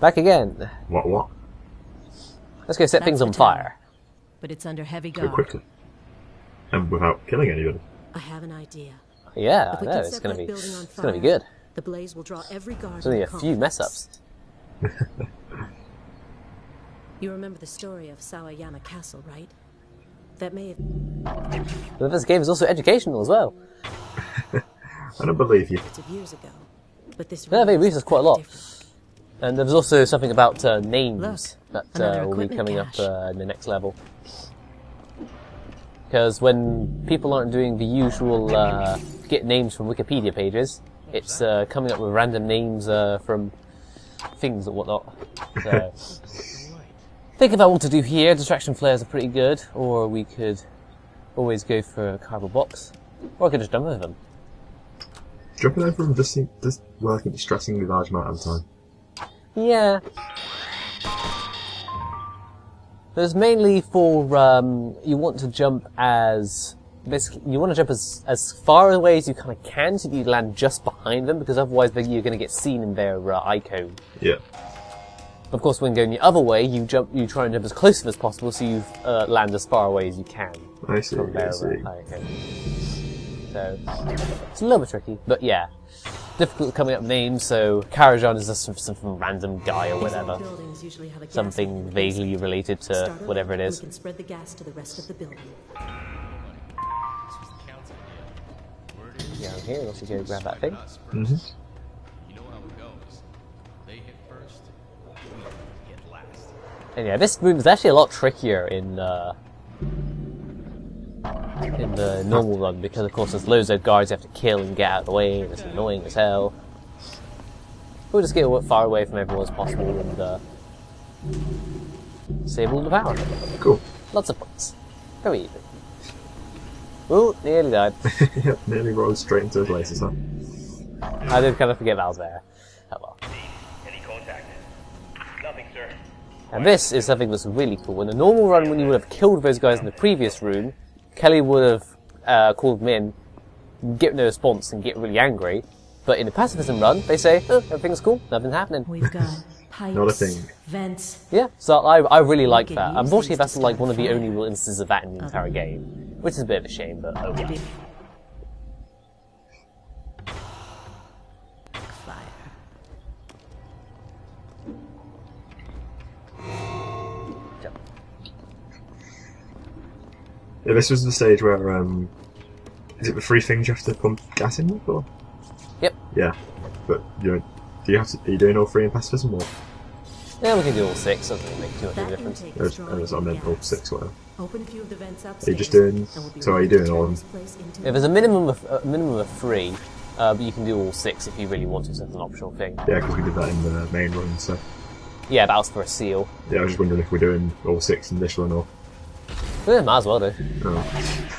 Back again. What? Let's go set things on fire. But it's under heavy Go guard. quickly. And without killing anybody. I have an idea. Yeah, If we I know, can it's set gonna that be building on it's gonna be fire, good. The blaze will draw every guard. There's only a to the few mess complex. ups. You remember the story of Sawayama Castle, right? That may have... But this game is also educational as well. I don't believe you. of years ago. But this Yeah, they really research quite a lot. different. And there's also something about names Look, that another will be equipment coming cache. up in the next level. Because when people aren't doing the usual get names from Wikipedia pages, it's coming up with random names from things and whatnot. So, think about what to do here. Distraction flares are pretty good, or we could always go for a cardboard box, or I could just jump over them. Jumping over them does work a distressingly large amount of time. Yeah. There's mainly for you want to jump as basically you want to jump as far away as you kind of can, so you land just behind them, because otherwise you're going to get seen in their icon. Yeah. Of course, when going the other way, you try and jump as close as possible, so you land as far away as you can I see. from their I see. icon. So it's a little bit tricky, but yeah, difficult coming up with names. So Karajan is just some random guy or whatever, Buildings usually have a gas something line. vaguely related to Start up, whatever it and is. We can spread the gas to the rest of the building. Yeah, I'm here. Let's go grab that thing. Mm-hmm. You know how it goes. They hit first, we get last. And yeah, this room is actually a lot trickier in the normal run, because of course there's loads of guards you have to kill and get out of the way, and it's annoying as hell. We'll just get as far away from everyone as possible and save all the power. Cool. Lots of points. Very easy. Ooh, nearly died. Yep, nearly rose straight into his laces, huh? I did kind of forget that was there. Oh well. Any contact? Nothing, sir. And this is something that's really cool. In the normal run, when you would have killed those guys in the previous room, Kelly would have called them in, get no response, and get really angry. But in the pacifism run, they say, oh, everything's cool, nothing's happening. We've got pipes, Not a thing. vents. Yeah, so I really like can that. use Unfortunately, these that's to like start one of the fire. only real instances of that in the entire game, which is a bit of a shame, but oh well. Fire. Jump. Yeah, this was the stage where, is it the three things you have to pump gas in with, or? Yep. Yeah. But, do you have to, are you doing all three in pacifism, or? Yeah, we can do all six, doesn't really make too much of a That difference. intake Or is is drawing I meant all gas. six, whatever. Open a few of the vents upstairs. Are you just doing, and we'll be so are you ready to doing all turn of them? this place into Yeah, there's a minimum of three, but you can do all six if you really want to, so it's an optional thing. Yeah, because we did that in the main run, so. Yeah, that was for a seal. Yeah, I was just wondering if we're doing all six in this one, or. Yeah, might as well do. Oh.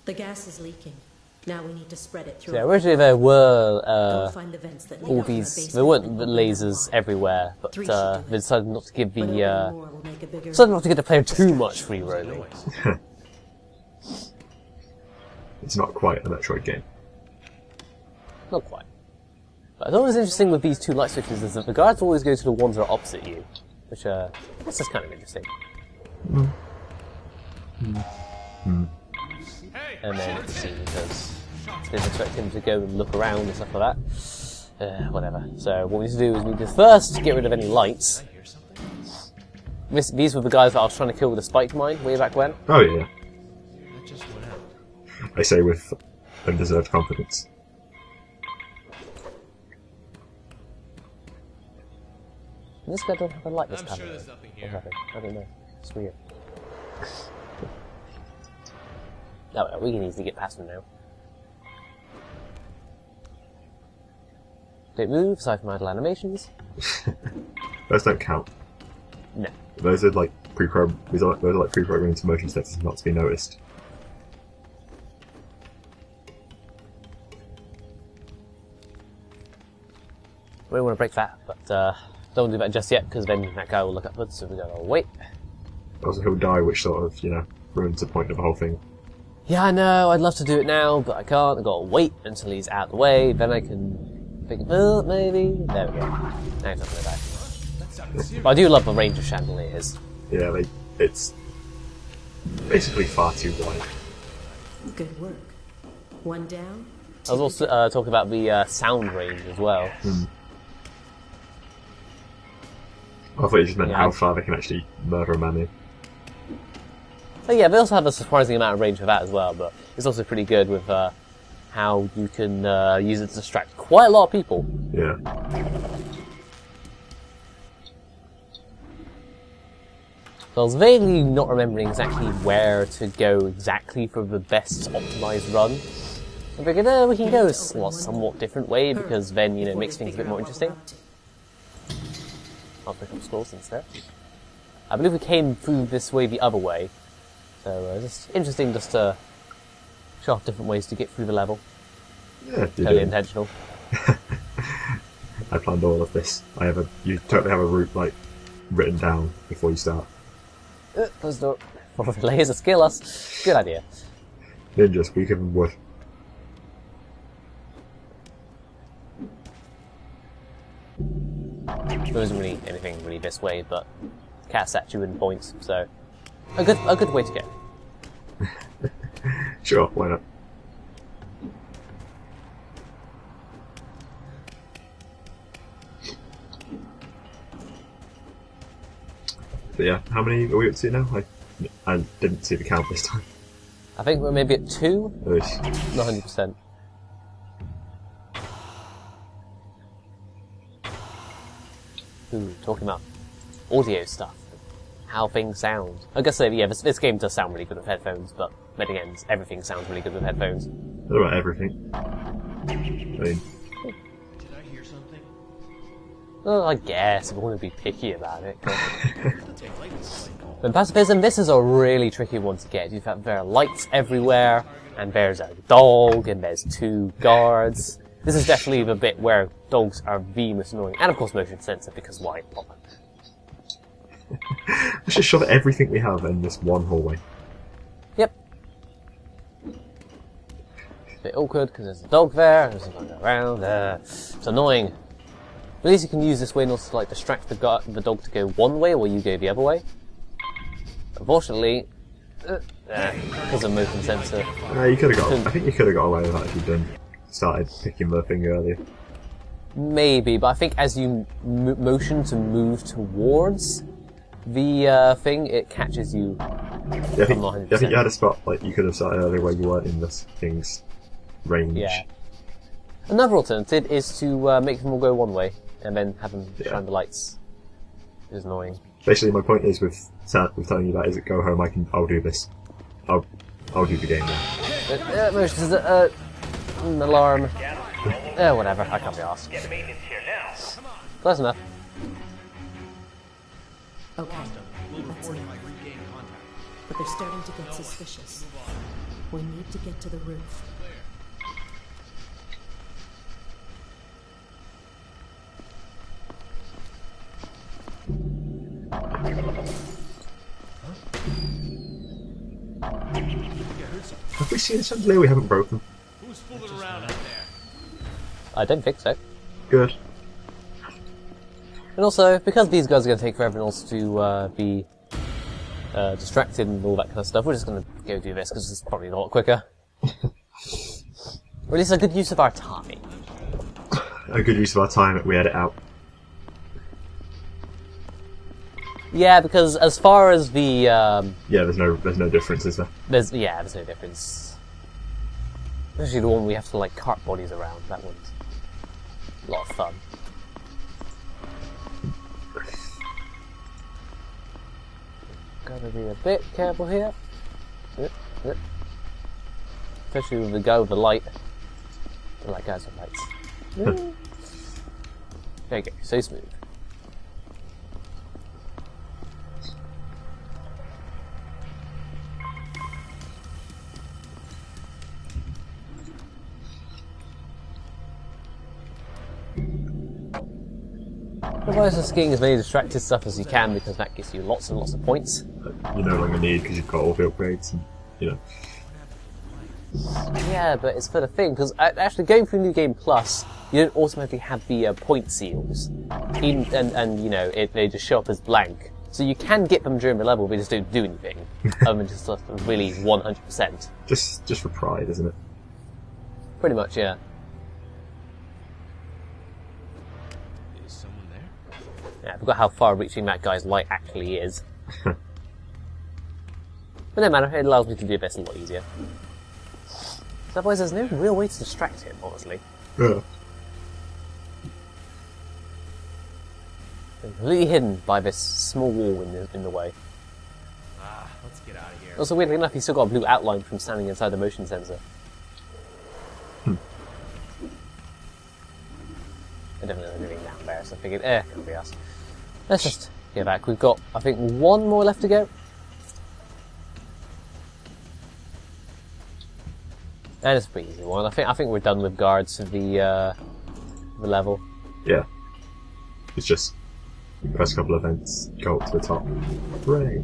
The gas is leaking. Now we need to spread it through. So yeah, originally there were Go find the vents that lead all up from the these, basement there weren't and the open them lasers wide. everywhere, but Three should do they it. decided not to give But the, opening more will make a bigger decided not to give the player too much free roaming. It's not quite a Metroid game. Not quite. But it's always interesting with these two light switches is that the guards always go to the ones that are opposite you, which that's just kind of interesting. And then it's because they expect him to go and look around and stuff like that. Whatever. So what we need to do is we need to first get rid of any lights. These were the guys that I was trying to kill with a spike mine way back when. Oh, yeah. That just went out. I say with undeserved confidence. This guy don't have a light this I'm time. sure there's nothing here. I don't know. It's weird. Oh, well, we can easily get past them now. Don't move, aside from idle animations. Those don't count. No. Those are like those are like pre-programmed into motion sensors not to be noticed. We don't want to break that, but don't do that just yet, because then that guy will look upwards, so we gotta wait. Also, he'll die, which sort of, ruins the point of the whole thing. Yeah, I know, I'd love to do it now, but I can't. I've got to wait until he's out of the way, then I can think, oh, maybe. There we go. Now he's not going to die. But I do love the range of chandeliers. Yeah, it's basically far too wide. Good work. One down. I was also talking about the sound range as well. I thought you just meant how far they can actually murder a man in. Oh yeah, they also have a surprising amount of range for that as well, but it's also pretty good with how you can use it to distract quite a lot of people. Yeah. So I was vaguely not remembering exactly where to go exactly for the best optimized run. I figured, we can go a somewhat different way, because then, you know, it makes things a bit more interesting. I'll pick up scrolls instead. I believe we came through this way the other way, so just interesting just to show off different ways to get through the level. Yeah, Totally intentional. I planned all of this. You totally have a route, like, written down before you start. Close the door. Well, the layers of skill us. Good idea. Ninjas, we give them wood. There isn't really anything really this way, but cat statue and points, so a good way to go. Sure, why not? But yeah, how many are we up to now? I didn't see the count this time. I think we're maybe at 2? Ugh. Not 100%. Ooh, talking about audio stuff. How things sound. I guess, yeah, this game does sound really good with headphones, but then again, everything sounds really good with headphones. What about everything? I mean... Did I hear something? Well, I guess, if we want to be picky about it. But Pacifism, this is a really tricky one to get. There are lights everywhere, and there's a dog, and there's 2 guards. This is definitely the bit where dogs are the most annoying. And of course motion sensor, because why? Let's just shove everything we have in this one hallway. Yep. It's a bit awkward, because there's a dog there, there's something around there. It's annoying. At least you can use this way not to, like, distract the dog to go one way, while you go the other way. Unfortunately, because of motion sensor. You could have got. I think you could have got away with that if you'd started picking the thing earlier. Maybe, but I think as you motion to move towards the thing, it catches you. Yeah, I think you had a spot like you could have started earlier where you weren't in this thing's range. Yeah. Another alternative is to make them all go one way and then have them shine the lights. It is annoying. Basically, my point is with telling you that is go home. I'll do this. I'll do the game now. Motion sensor, an alarm. Whatever. I can't be asked. Get the maintenance here now. Close enough. Okay. That's it. But they're starting to get suspicious. We need to get to the roof. Have we seen a chandelier we haven't broken? Who's fooling around out there? I don't think so. Good. And also, because these guys are going to take forever and also to be distracted and all that kind of stuff, we're just going to go do this because it's probably a lot quicker. Or at least a good use of our time. A good use of our time that we edit out. Yeah, because as far as the yeah, there's no difference, is there? there's no difference. Especially the one we have to like cart bodies around. That one's a lot of fun. Gotta be a bit careful here. Especially with the guy with the light. I like guys with lights. There you go, so smooth. Otherwise, just getting as many distracted stuff as you can because that gives you lots and lots of points. You no longer need because you've got all the upgrades and, you know. Yeah, but it's for the thing, because actually going through New Game Plus, you don't automatically have the point seals. And you know, they just show up as blank. So you can get them during the level, but they just don't do anything. Other than just really 100%. Just for pride, isn't it? Pretty much, yeah. Is someone there? Yeah, I forgot how far-reaching that guy's light actually is. But no matter, it allows me to do this a lot easier. Otherwise, there's no real way to distract him, honestly. Yeah. They're completely hidden by this small wall in the way. Let's get out of here. Also, weirdly enough, he's still got a blue outline from standing inside the motion sensor. I don't know anything down there, so I figured, can't be us. Let's just get back. We've got, I think, one more left to go. And it's a pretty easy one. I think we're done with guards for the level. Yeah. It's just press a couple of events, go up to the top. Hooray!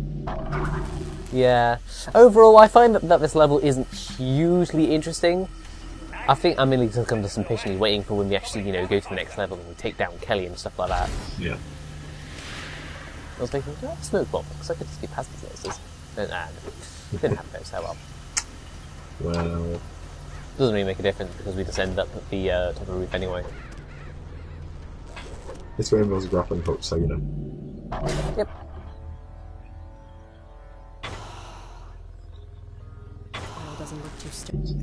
Yeah. Overall, I find that this level isn't hugely interesting. I think I'm really just kind of impatiently waiting for when we actually, you know, go to the next level and we take down Kelly and stuff like that. Yeah. I was thinking, do I have a smoke bomb? Because I could just get past these lasers. Didn't have those, oh well. Well, Doesn't really make a difference because we just end up at the top of the roof anyway. this way involves a grappling hook, so you know. Yep. Well, doesn't look too sturdy.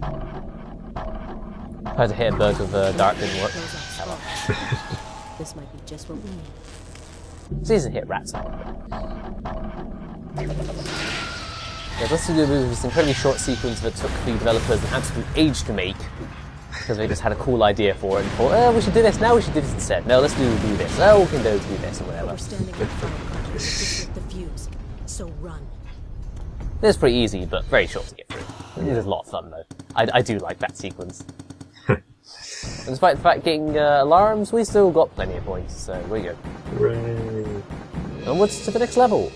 Tried to hit a bird with dart, didn't work. Goes up strong. This might be just what we need. It's easy to hit rats out. Yeah, let's do this incredibly short sequence that took the developers an absolute age to make. Because they just had a cool idea for it and thought, oh, we should do this, now we should do this instead. No, let's do this. Oh, we can do this or whatever. We're standing in front of Carter. Just with the fuse. So run. It's pretty easy, but very short to get through. It is a lot of fun though. I do like that sequence. And despite the fact getting alarms, we still got plenty of points, so we're good. Hooray! Onwards to the next level.